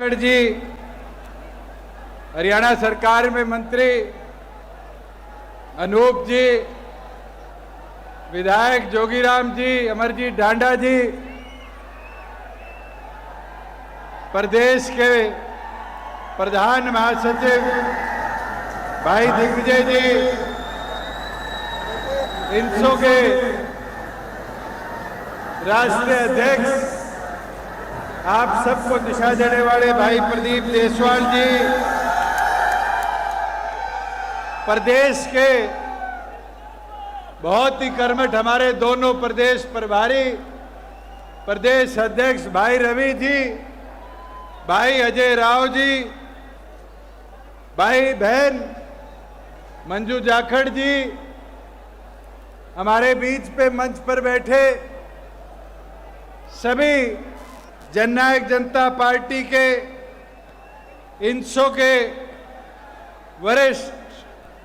जी, हरियाणा सरकार में मंत्री अनूप जी, विधायक जोगीराम जी, अमरजीत ढांडा जी, प्रदेश के प्रधान महासचिव भाई दिग्विजय जी, इंसो के राष्ट्रीय अध्यक्ष, आप सबको दिशा देने वाले भाई प्रदीप देसवाल जी, प्रदेश के बहुत ही कर्मठ हमारे दोनों प्रदेश प्रभारी, प्रदेश अध्यक्ष भाई रवि जी, भाई अजय राव जी, भाई बहन मंजू जाखड़ जी, हमारे बीच पे मंच पर बैठे सभी जननायक जनता पार्टी के इंसो के वरिष्ठ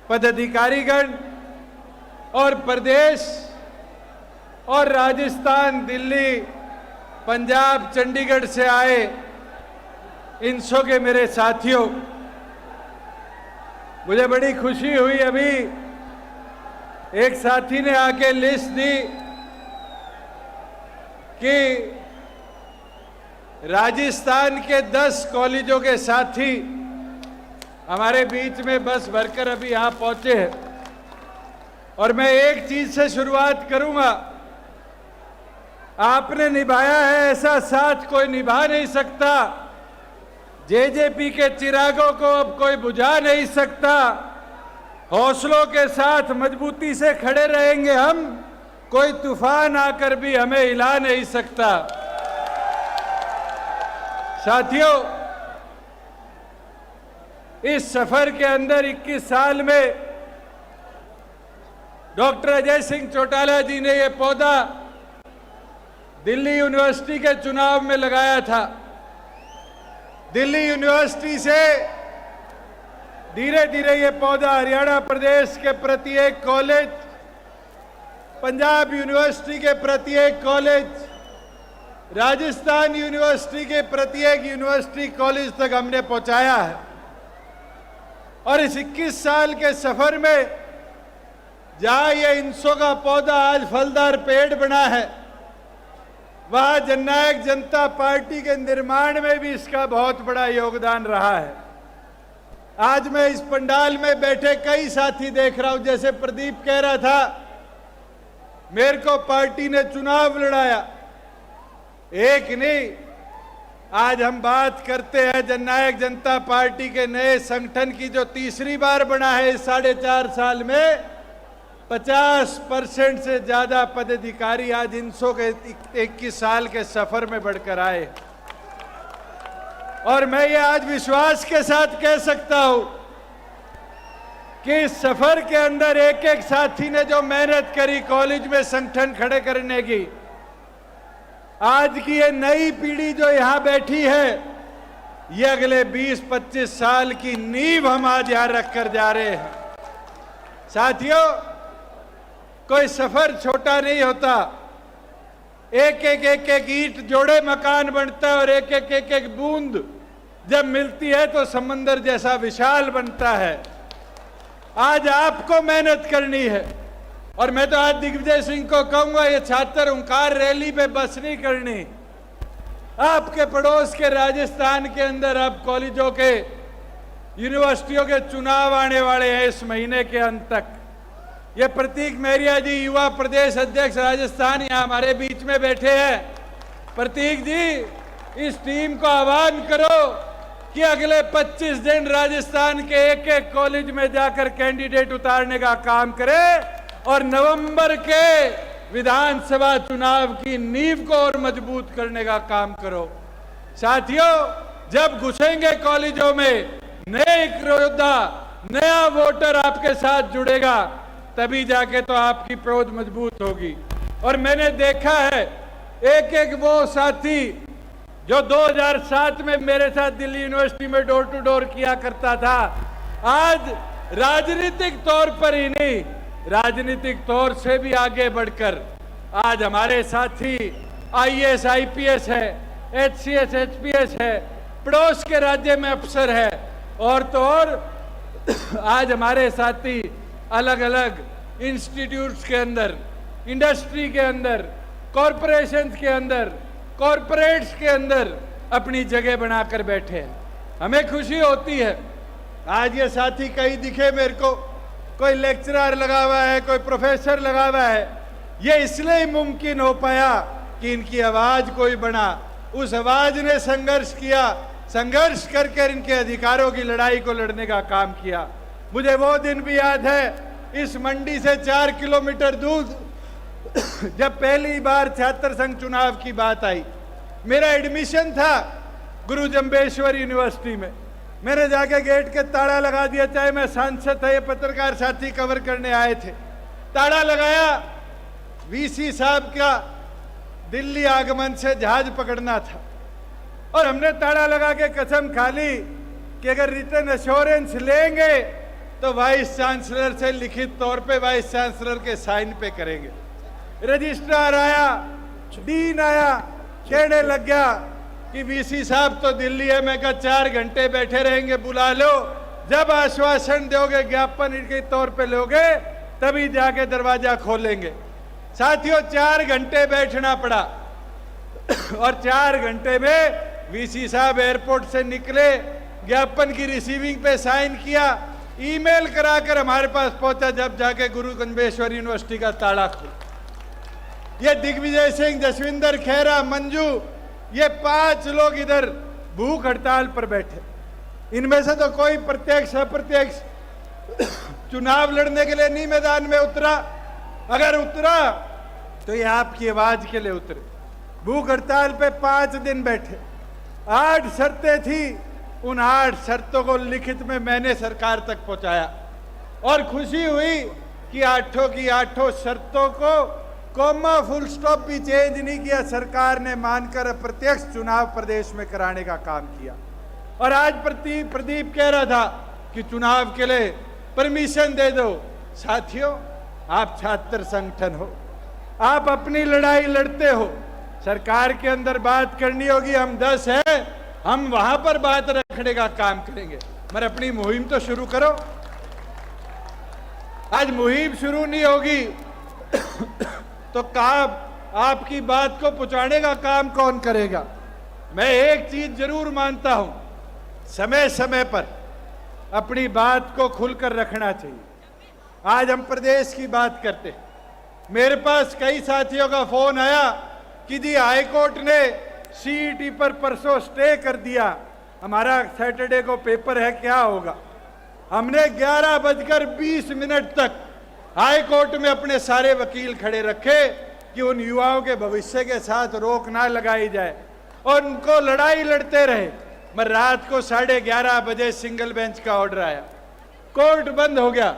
पदाधिकारीगण और प्रदेश और राजस्थान, दिल्ली, पंजाब, चंडीगढ़ से आए इंसो के मेरे साथियों, मुझे बड़ी खुशी हुई। अभी एक साथी ने आके लिस्ट दी कि राजस्थान के 10 कॉलेजों के साथी हमारे बीच में बस भरकर अभी यहां पहुंचे हैं और मैं एक चीज से शुरुआत करूंगा। आपने निभाया है ऐसा साथ कोई निभा नहीं सकता। जेजेपी के चिरागों को अब कोई बुझा नहीं सकता। हौसलों के साथ मजबूती से खड़े रहेंगे हम, कोई तूफान आकर भी हमें हिला नहीं सकता। साथियों, इस सफर के अंदर 21 साल में डॉक्टर अजय सिंह चौटाला जी ने यह पौधा दिल्ली यूनिवर्सिटी के चुनाव में लगाया था। दिल्ली यूनिवर्सिटी से धीरे धीरे ये पौधा हरियाणा प्रदेश के प्रत्येक कॉलेज, पंजाब यूनिवर्सिटी के प्रत्येक कॉलेज, राजस्थान यूनिवर्सिटी के प्रत्येक यूनिवर्सिटी कॉलेज तक हमने पहुंचाया है। और इस 21 साल के सफर में जहां ये इंसो का पौधा आज फलदार पेड़ बना है, वहां जननायक जनता पार्टी के निर्माण में भी इसका बहुत बड़ा योगदान रहा है। आज मैं इस पंडाल में बैठे कई साथी देख रहा हूं, जैसे प्रदीप कह रहा था, मेरे को पार्टी ने चुनाव लड़ाया। एक नहीं, आज हम बात करते हैं जननायक जनता पार्टी के नए संगठन की, जो तीसरी बार बना है इस 4.5 साल में। 50% से ज्यादा पदाधिकारी आज इंसो के 21 साल के सफर में बढ़कर आए। और मैं ये आज विश्वास के साथ कह सकता हूं कि इस सफर के अंदर एक एक साथी ने जो मेहनत करी कॉलेज में संगठन खड़े करने की, आज की ये नई पीढ़ी जो यहां बैठी है, ये अगले 20-25 साल की नींव हम आज यहां रखकर जा रहे हैं। साथियों, कोई सफर छोटा नहीं होता। एक एक ईंट जोड़े मकान बनता है और एक एक बूंद जब मिलती है तो समंदर जैसा विशाल बनता है। आज आपको मेहनत करनी है। और मैं तो आज दिग्विजय सिंह को कहूंगा, ये छात्र हुंकार रैली पे बस नहीं करनी। आपके पड़ोस के राजस्थान के अंदर अब कॉलेजों के, यूनिवर्सिटियों के चुनाव आने वाले हैं इस महीने के अंत तक। ये प्रतीक मेहरिया जी, युवा प्रदेश अध्यक्ष राजस्थान, यहाँ हमारे बीच में बैठे हैं। प्रतीक जी, इस टीम को आह्वान करो कि अगले 25 दिन राजस्थान के एक एक कॉलेज में जाकर कैंडिडेट उतारने का काम करे और नवंबर के विधानसभा चुनाव की नींव को और मजबूत करने का काम करो। साथियों, जब घुसेंगे कॉलेजों में, नए योद्धा, नया वोटर आपके साथ जुड़ेगा, तभी जाके तो आपकी प्रोध मजबूत होगी। और मैंने देखा है एक एक वो साथी जो 2007 में मेरे साथ दिल्ली यूनिवर्सिटी में डोर टू डोर किया करता था, आज राजनीतिक तौर पर ही नहीं, राजनीतिक तौर से भी आगे बढ़कर आज हमारे साथी IAS IPS है, HCS HPS है, पड़ोस के राज्य में अफसर है, और तो और आज हमारे साथी अलग अलग इंस्टीट्यूट्स के अंदर, इंडस्ट्री के अंदर, कॉरपोरेशंस के अंदर, कॉरपोरेट्स के अंदर अपनी जगह बनाकर बैठे हैं। हमें खुशी होती है। आज ये साथी कहीं दिखे मेरे को, कोई लेक्चरर लगा हुआ है, कोई प्रोफेसर लगा हुआ है। ये इसलिए मुमकिन हो पाया कि इनकी आवाज कोई बना, उस आवाज ने संघर्ष किया, संघर्ष करके इनके अधिकारों की लड़ाई को लड़ने का काम किया। मुझे वो दिन भी याद है, इस मंडी से 4 किलोमीटर दूर जब पहली बार छात्र संघ चुनाव की बात आई, मेरा एडमिशन था गुरु जम्बेश्वर यूनिवर्सिटी में। मैंने जाके गेट के ताला लगा दिया, चाहे मैं सांसद था, ये पत्रकार साथी कवर करने आए थे। ताला लगाया, वीसी साहब का दिल्ली आगमन से जहाज पकड़ना था, और हमने ताला लगा के कसम खा ली कि अगर रिटर्न एश्योरेंस लेंगे तो वाइस चांसलर से लिखित तौर पे वाइस चांसलर के साइन पे करेंगे। रजिस्ट्रार आया, डीन आया, कहने लग गया कि वीसी साहब तो दिल्ली है। मैं कहा 4 घंटे बैठे रहेंगे, बुला लो, जब आश्वासन दोगे, ज्ञापन के तौर पे लोगे, तभी जाके दरवाजा खोलेंगे। साथियों, 4 घंटे बैठना पड़ा, और 4 घंटे में वीसी साहब एयरपोर्ट से निकले, ज्ञापन की रिसीविंग पे साइन किया, ईमेल कराकर हमारे पास पहुंचा, जब जाके गुरु जम्बेश्वर यूनिवर्सिटी का ताला खुला। ये दिग्विजय सिंह, जसविंदर खेरा, मंजू, ये 5 लोग इधर भूख हड़ताल पर बैठे। इनमें से तो कोई प्रत्यक्ष अप्रत्यक्ष चुनाव लड़ने के लिए नहीं मैदान में उतरा। अगर उतरा तो ये आपकी आवाज के लिए उतरे। भूख हड़ताल पे 5 दिन बैठे, 8 शर्तें थी, उन 8 शर्तों को लिखित में मैंने सरकार तक पहुंचाया, और खुशी हुई कि 8 की 8 शर्तों को कोमा फुल स्टॉप भी चेंज नहीं किया, सरकार ने मानकर अप्रत्यक्ष चुनाव प्रदेश में कराने का काम किया। और आज प्रदीप कह रहा था कि चुनाव के लिए परमिशन दे दो। साथियों, आप छात्र संगठन हो, आप अपनी लड़ाई लड़ते हो, सरकार के अंदर बात करनी होगी, हम 10 हैं, हम वहां पर बात रखने का काम करेंगे, मगर अपनी मुहिम तो शुरू करो। आज मुहिम शुरू नहीं होगी तो काम, आपकी बात को पहुंचाने का काम कौन करेगा? मैं एक चीज जरूर मानता हूं, समय समय पर अपनी बात को खुलकर रखना चाहिए। आज हम प्रदेश की बात करते हैं, मेरे पास कई साथियों का फोन आया कि जी हाईकोर्ट ने सीईटी पर परसों स्टे कर दिया, हमारा सैटरडे को पेपर है, क्या होगा? हमने 11:20 तक हाई कोर्ट में अपने सारे वकील खड़े रखे कि उन युवाओं के भविष्य के साथ रोक ना लगाई जाए, और उनको लड़ाई लड़ते रहे। मगर रात को 11:30 बजे सिंगल बेंच का ऑर्डर आया, कोर्ट बंद हो गया।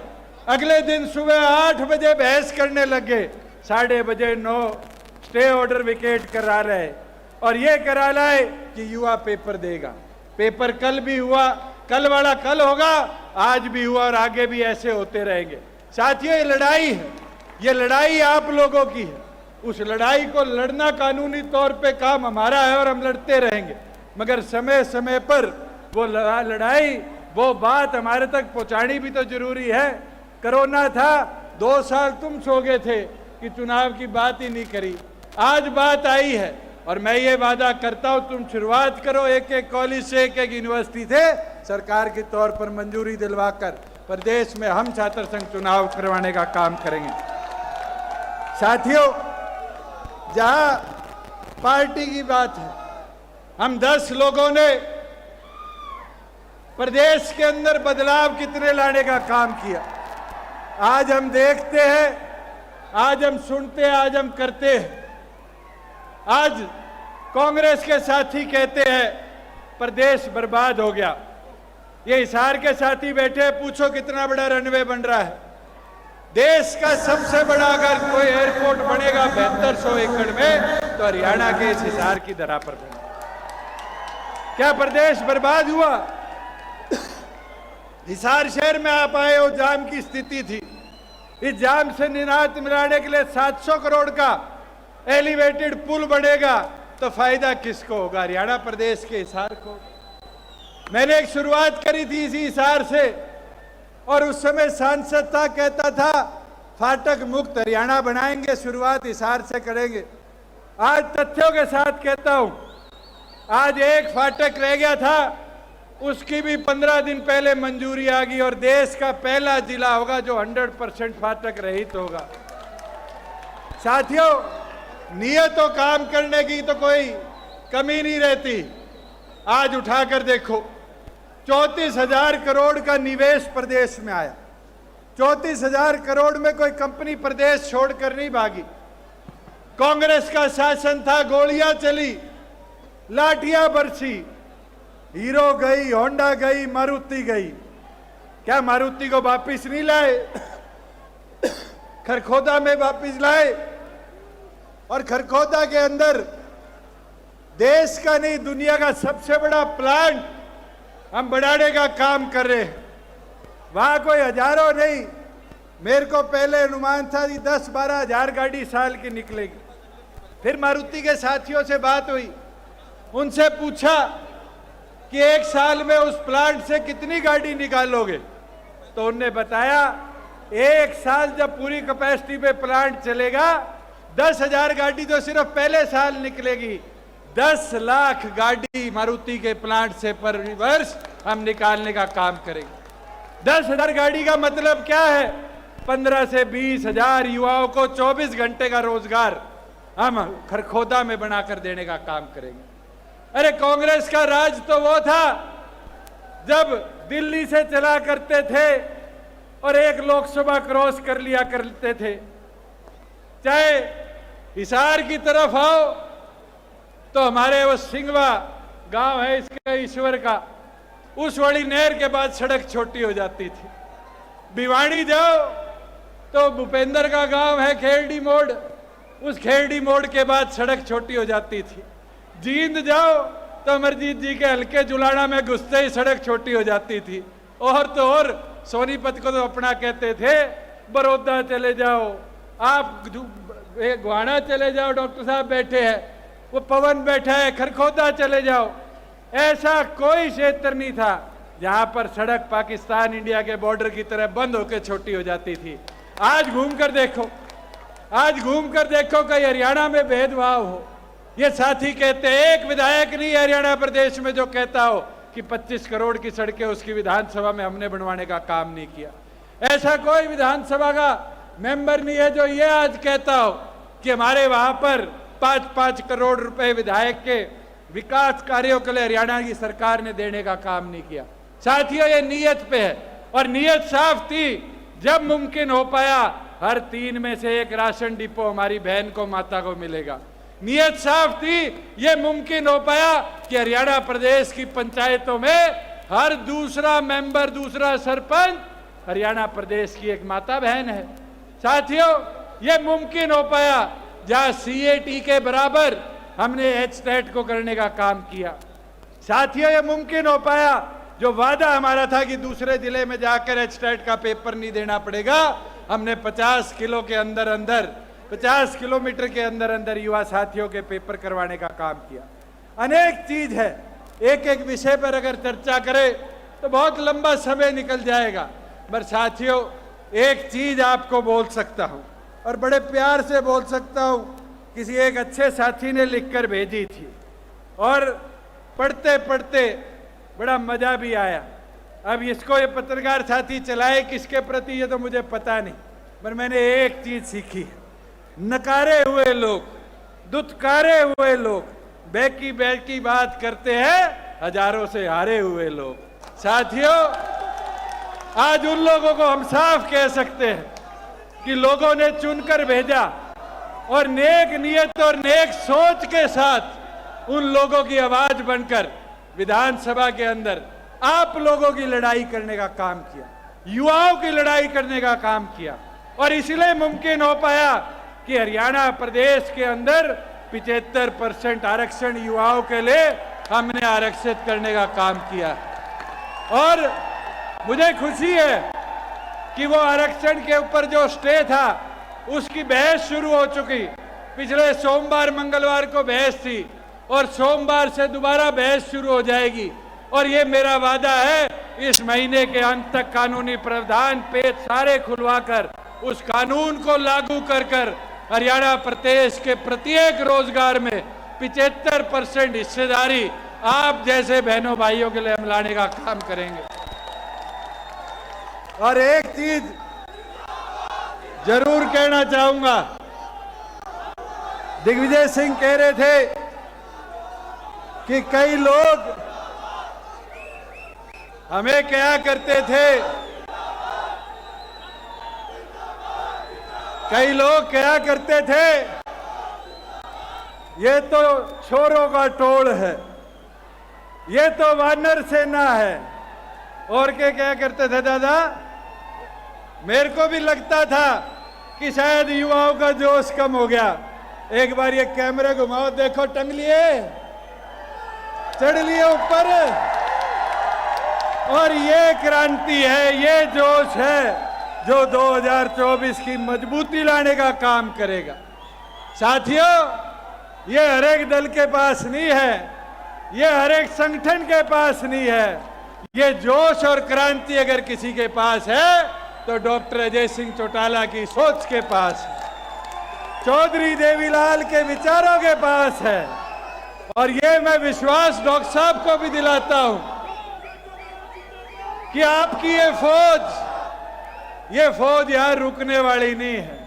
अगले दिन सुबह 8 बजे बहस करने लगे, 9:30 स्टे ऑर्डर विकेट करा रहे, और ये करा लाए कि युवा पेपर देगा। पेपर कल भी हुआ, कल वाला कल होगा, आज भी हुआ, और आगे भी ऐसे होते रहेंगे। साथियों, ये लड़ाई है, ये लड़ाई आप लोगों की है। उस लड़ाई को लड़ना कानूनी तौर पे काम हमारा है, और हम लड़ते रहेंगे, मगर समय समय पर वो लड़ाई, वो बात हमारे तक पहुंचानी भी तो जरूरी है। कोरोना था, 2 साल तुम सो गए थे कि चुनाव की बात ही नहीं करी, आज बात आई है, और मैं ये वादा करता हूं, तुम शुरुआत करो, एक कॉलेज से, एक यूनिवर्सिटी से सरकार के तौर पर मंजूरी दिलवाकर प्रदेश में हम छात्र संघ चुनाव करवाने का काम करेंगे। साथियों, जहां पार्टी की बात है, हम 10 लोगों ने प्रदेश के अंदर बदलाव कितने लाने का काम किया। आज हम देखते हैं, आज हम सुनते हैं, आज हम करते हैं। आज कांग्रेस के साथी कहते हैं प्रदेश बर्बाद हो गया। ये हिसार के साथी बैठे, पूछो कितना बड़ा रनवे बन रहा है। देश का सबसे बड़ा अगर कोई एयरपोर्ट बनेगा 7200 एकड़ में, तो हरियाणा के इस हिसार की धरा पर बनेगा। क्या प्रदेश बर्बाद हुआ? हिसार शहर में आप आए हो, जाम की स्थिति थी। इस जाम से निजात मिलाने के लिए 700 करोड़ का एलिवेटेड पुल बनेगा, तो फायदा किसको होगा? हरियाणा प्रदेश के हिसार को। मैंने एक शुरुआत करी थी इसी हिसार से, और उस समय सांसद था, कहता था फाटक मुक्त हरियाणा बनाएंगे, शुरुआत हिसार से करेंगे। आज तथ्यों के साथ कहता हूं, आज एक फाटक रह गया था, उसकी भी 15 दिन पहले मंजूरी आ गई, और देश का पहला जिला होगा जो 100% फाटक रहित होगा। साथियों, नियत और काम करने की तो कोई कमी नहीं रहती। आज उठाकर देखो, 34,000 करोड़ का निवेश प्रदेश में आया। 34,000 करोड़ में कोई कंपनी प्रदेश छोड़कर नहीं भागी। कांग्रेस का शासन था, गोलियां चली, लाठियां बरसी, हीरो गई, होंडा गई, मारुति गई। क्या मारुति को वापिस नहीं लाए? खरखोदा में वापिस लाए, और खरखोदा के अंदर देश का नहीं दुनिया का सबसे बड़ा प्लांट हम बढ़ाने का काम कर रहे हैं। वहां कोई हजारों नहीं, मेरे को पहले अनुमान था कि 10-12 हजार गाड़ी साल की निकलेगी। फिर मारुति के साथियों से बात हुई, उनसे पूछा कि एक साल में उस प्लांट से कितनी गाड़ी निकालोगे? तो उनने बताया एक साल जब पूरी कैपेसिटी पे प्लांट चलेगा, 10,000 गाड़ी तो सिर्फ पहले साल निकलेगी। 10 लाख गाड़ी मारुति के प्लांट से पर वर्ष हम निकालने का काम करेंगे। 10,000 गाड़ी का मतलब क्या है? 15 से 20 हजार युवाओं को 24 घंटे का रोजगार हम खरखोदा में बनाकर देने का काम करेंगे। अरे कांग्रेस का राज तो वो था जब दिल्ली से चला करते थे और एक लोकसभा क्रॉस कर लिया करते थे। चाहे हिसार की तरफ आओ तो हमारे वो सिंगवा गांव है इसका ईश्वर का, उस वाली नहर के बाद सड़क छोटी हो जाती थी। भिवाड़ी जाओ तो भूपेंद्र का गांव है खेरडी मोड़, उस खेरडी मोड़ के बाद सड़क छोटी हो जाती थी। जींद जाओ तो अमरजीत जी के हल्के जुलाना में घुसते ही सड़क छोटी हो जाती थी। और तो और सोनीपत को तो अपना कहते थे। बड़ौदा चले जाओ, आप गुहाना चले जाओ, डॉक्टर साहब बैठे हैं, वो पवन बैठा है, खरखोदा चले जाओ, ऐसा कोई क्षेत्र नहीं था जहां पर सड़क पाकिस्तान इंडिया के बॉर्डर की तरह बंद होकर छोटी हो जाती थी। आज घूमकर देखो, आज घूमकर देखो कहीं हरियाणा में भेदभाव हो। ये साथी कहते हैं, एक विधायक नहीं हरियाणा प्रदेश में जो कहता हो कि 25 करोड़ की सड़कें उसकी विधानसभा में हमने बनवाने का काम नहीं किया। ऐसा कोई विधानसभा का मेंबर नहीं है जो ये आज कहता हो कि हमारे वहां पर 5-5 करोड़ रुपए विधायक के विकास कार्यों के लिए हरियाणा की सरकार ने देने का काम नहीं किया। साथियों, ये नीयत पे है, और नीयत साफ थी। जब मुमकिन हो पाया हर 3 में से 1 राशन डिपो हमारी बहन को, माता को मिलेगा। नीयत साफ थी, ये मुमकिन हो पाया कि हरियाणा प्रदेश की पंचायतों में हर दूसरा मेंबर, दूसरा सरपंच हरियाणा प्रदेश की एक माता बहन है। साथियों, ये मुमकिन हो पाया जहां CAT के बराबर हमने HTET को करने का काम किया। साथियों, ये मुमकिन हो पाया जो वादा हमारा था कि दूसरे जिले में जाकर HTET का पेपर नहीं देना पड़ेगा, हमने 50 किलो के अंदर अंदर 50 किलोमीटर के अंदर अंदर युवा साथियों के पेपर करवाने का काम किया। अनेक चीज है, एक एक विषय पर अगर चर्चा करें तो बहुत लंबा समय निकल जाएगा। पर साथियों, एक चीज आपको बोल सकता हूं और बड़े प्यार से बोल सकता हूं, किसी एक अच्छे साथी ने लिखकर भेजी थी और पढ़ते पढ़ते बड़ा मजा भी आया। अब इसको ये पत्रकार साथी चलाए किसके प्रति ये तो मुझे पता नहीं, पर मैंने एक चीज सीखी, नकारे हुए लोग, दुत्कारे हुए लोग बैकी बैकी बात करते हैं, हजारों से हारे हुए लोग। साथियों, आज उन लोगों को हम साफ कह सकते हैं कि लोगों ने चुनकर भेजा और नेक नियत और नेक सोच के साथ उन लोगों की आवाज बनकर विधानसभा के अंदर आप लोगों की लड़ाई करने का काम किया, युवाओं की लड़ाई करने का काम किया। और इसलिए मुमकिन हो पाया कि हरियाणा प्रदेश के अंदर 75% आरक्षण युवाओं के लिए हमने आरक्षित करने का काम किया। और मुझे खुशी है कि वो आरक्षण के ऊपर जो स्टे था उसकी बहस शुरू हो चुकी। पिछले सोमवार मंगलवार को बहस थी और सोमवार से दोबारा बहस शुरू हो जाएगी। और ये मेरा वादा है, इस महीने के अंत तक कानूनी प्रावधान पेच सारे खुलवाकर उस कानून को लागू कर हरियाणा प्रदेश के प्रत्येक रोजगार में 75% हिस्सेदारी आप जैसे बहनों भाइयों के लिए हम लाने का काम करेंगे। और एक चीज जरूर कहना चाहूंगा, दिग्विजय सिंह कह रहे थे कि कई लोग हमें क्या करते थे, कई लोग क्या करते थे, ये तो छोरों का टोल है, ये तो वानर सेना है। और क्या करते थे दादा, मेरे को भी लगता था कि शायद युवाओं का जोश कम हो गया। एक बार ये कैमरे घुमाओ, देखो टंग लिए, चढ़ लिए ऊपर। और ये क्रांति है, ये जोश है जो 2024 की मजबूती लाने का काम करेगा। साथियों, ये हर एक दल के पास नहीं है, ये हर एक संगठन के पास नहीं है। ये जोश और क्रांति अगर किसी के पास है तो डॉक्टर अजय सिंह चौटाला की सोच के पास है, चौधरी देवीलाल के विचारों के पास है। और ये मैं विश्वास डॉक्टर साहब को भी दिलाता हूं कि आपकी ये फौज यहां रुकने वाली नहीं है।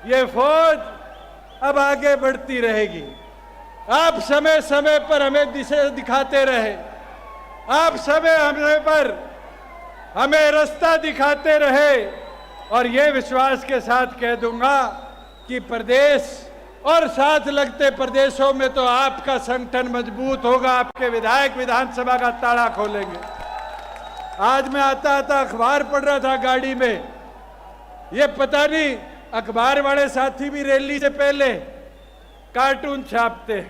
ये फौज अब आगे बढ़ती रहेगी। आप समय समय पर हमें दिशा दिखाते रहे, आप समय पर हमें रास्ता दिखाते रहे। और ये विश्वास के साथ कह दूंगा कि प्रदेश और साथ लगते प्रदेशों में तो आपका संगठन मजबूत होगा, आपके विधायक विधानसभा का ताला खोलेंगे। आज मैं आता अखबार पढ़ रहा था गाड़ी में, ये पता नहीं अखबार वाले साथी भी रैली से पहले कार्टून छापते।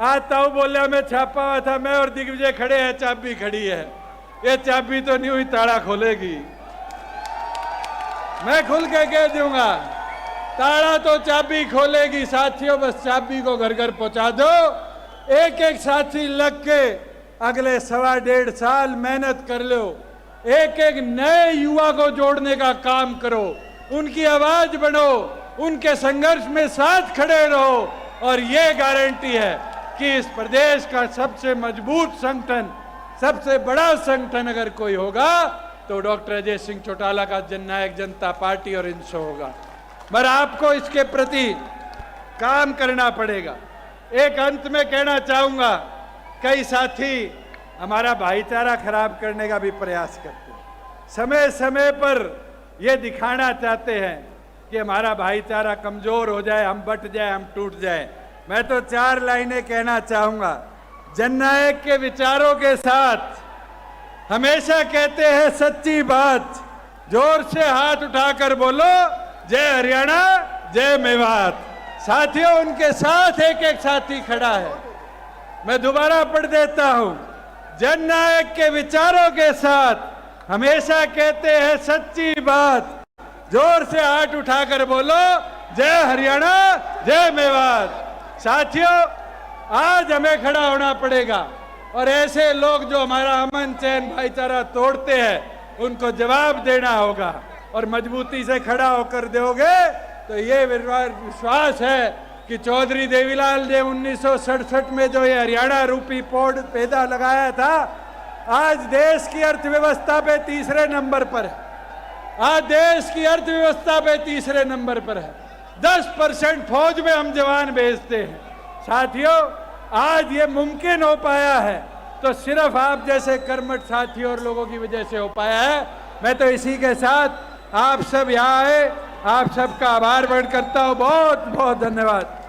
आता हूं, बोला मैं छापा हुआ था, मैं और दिग्विजय खड़े हैं, चाबी खड़ी है। ये चाबी तो नहीं हुई, ताला खोलेगी। मैं खुल के कह दूंगा, ताला तो चाबी खोलेगी। साथियों, बस चाबी को घर घर पहुंचा दो। एक एक साथी लग के अगले 1.5 साल मेहनत कर लो, एक एक नए युवा को जोड़ने का काम करो, उनकी आवाज बनो, उनके संघर्ष में साथ खड़े रहो। और ये गारंटी है कि इस प्रदेश का सबसे मजबूत संगठन, सबसे बड़ा संगठन अगर कोई होगा तो डॉक्टर अजय सिंह चौटाला का जननायक जनता पार्टी और इनसे होगा। मगर आपको इसके प्रति काम करना पड़ेगा। एक अंत में कहना चाहूंगा, कई साथी हमारा भाईचारा खराब करने का भी प्रयास करते हैं। समय समय पर ये दिखाना चाहते हैं कि हमारा भाईचारा कमजोर हो जाए, हम बट जाए, हम टूट जाए। मैं तो 4 लाइनें कहना चाहूंगा। जननायक के विचारों के साथ हमेशा कहते हैं सच्ची बात, जोर से हाथ उठाकर बोलो जय हरियाणा, जय मेवात। साथियों, उनके साथ एक एक साथी खड़ा है। मैं दोबारा पढ़ देता हूं, जननायक के विचारों के साथ हमेशा कहते हैं सच्ची बात, जोर से हाथ उठाकर बोलो जय हरियाणा, जय मेवात। साथियों, आज हमें खड़ा होना पड़ेगा और ऐसे लोग जो हमारा अमन चैन भाईचारा तोड़ते हैं उनको जवाब देना होगा। और मजबूती से खड़ा होकर दोगे तो ये विश्वास है कि चौधरी देवीलाल ने 1967 में जो ये हरियाणा रूपी पौध पैदा लगाया था, आज देश की अर्थव्यवस्था पे 3रे नंबर पर है। आज देश की अर्थव्यवस्था पे 3रे नंबर पर है। 10% फौज में हम जवान भेजते हैं। साथियों, आज ये मुमकिन हो पाया है तो सिर्फ आप जैसे कर्मठ साथियों और लोगों की वजह से हो पाया है। मैं तो इसी के साथ आप सब यहाँ आए, आप सबका आभार व्यक्त करता हूँ। बहुत बहुत धन्यवाद।